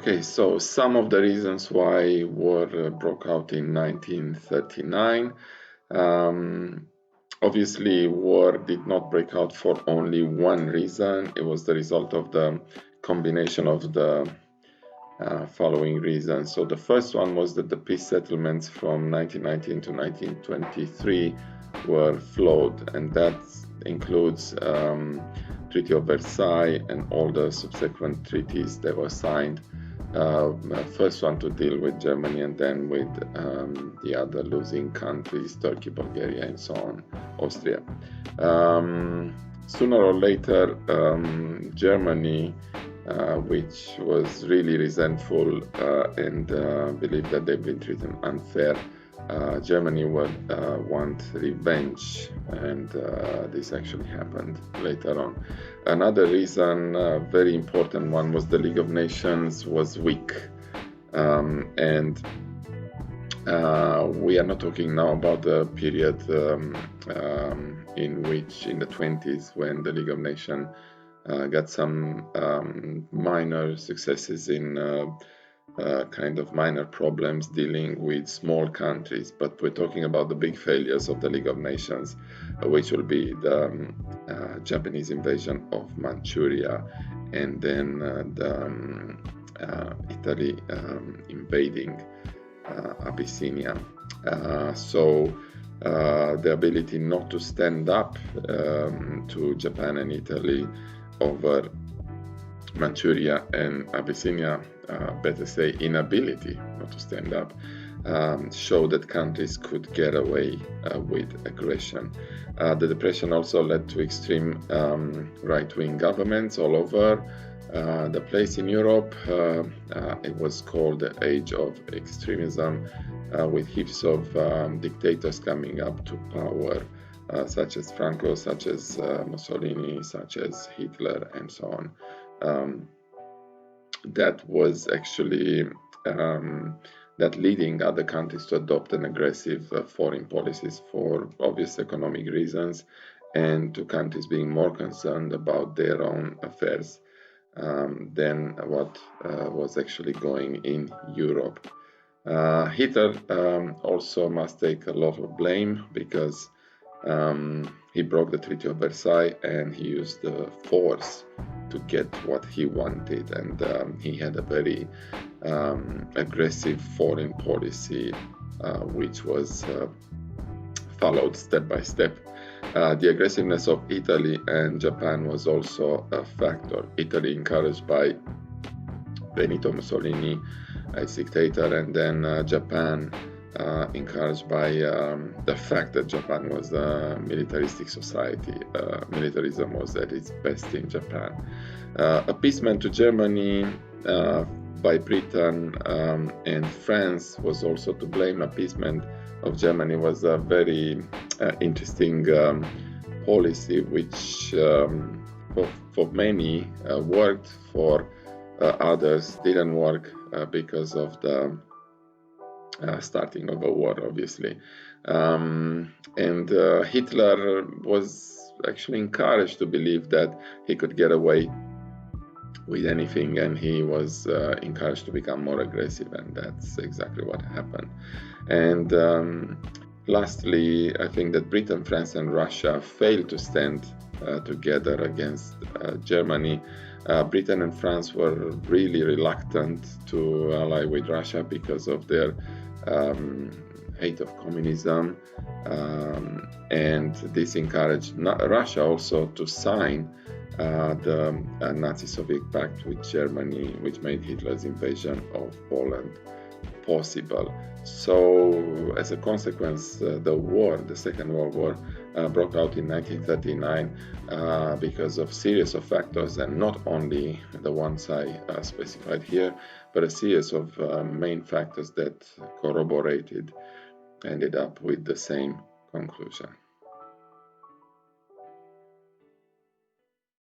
Okay, so some of the reasons why war broke out in 1939. Obviously, war did not break out for only one reason. It was the result of the combination of the following reasons. So the first one was that the peace settlements from 1919 to 1923 were flawed, and that includes Treaty of Versailles and all the subsequent treaties that were signed. First one to deal with Germany, and then with the other losing countries, Turkey, Bulgaria, and so on, Austria. Sooner or later, Germany, which was really resentful and believed that they've been treated unfair, Germany would want revenge, and this actually happened later on. Another reason, very important one, was the League of Nations was weak, and we are not talking now about the period in which, in the 20s, when the League of Nations got some minor successes in kind of minor problems dealing with small countries, but we're talking about the big failures of the League of Nations, which will be the Japanese invasion of Manchuria, and then Italy invading Abyssinia. So the ability not to stand up to Japan and Italy over Manchuria and Abyssinia, better say inability not to stand up, showed that countries could get away with aggression. The Depression also led to extreme right-wing governments all over the place in Europe. It was called the Age of Extremism, with heaps of dictators coming up to power, such as Franco, such as Mussolini, such as Hitler, and so on. That was actually that leading other countries to adopt an aggressive foreign policies for obvious economic reasons, and to countries being more concerned about their own affairs than what was actually going in Europe. Hitler also must take a lot of blame, because he broke the Treaty of Versailles and he used force to get what he wanted, and he had a very aggressive foreign policy, which was followed step by step. The aggressiveness of Italy and Japan was also a factor. Italy, encouraged by Benito Mussolini as dictator, and then Japan, encouraged by the fact that Japan was a militaristic society. Militarism was at its best in Japan. Appeasement to Germany by Britain and France was also to blame. Appeasement of Germany was a very interesting policy, which for many worked, for others didn't work because of the starting of a war, obviously. And Hitler was actually encouraged to believe that he could get away with anything, and he was encouraged to become more aggressive, and that's exactly what happened. And lastly, I think that Britain, France, and Russia failed to stand together against Germany. Britain and France were really reluctant to ally with Russia because of their hate of communism, and this encouraged Russia also to sign the Nazi-Soviet Pact with Germany, which made Hitler's invasion of Poland possible. So, as a consequence, the Second World War, broke out in 1939 because of series of factors, and not only the ones I specified here, but a series of main factors that corroborated, ended up with the same conclusion.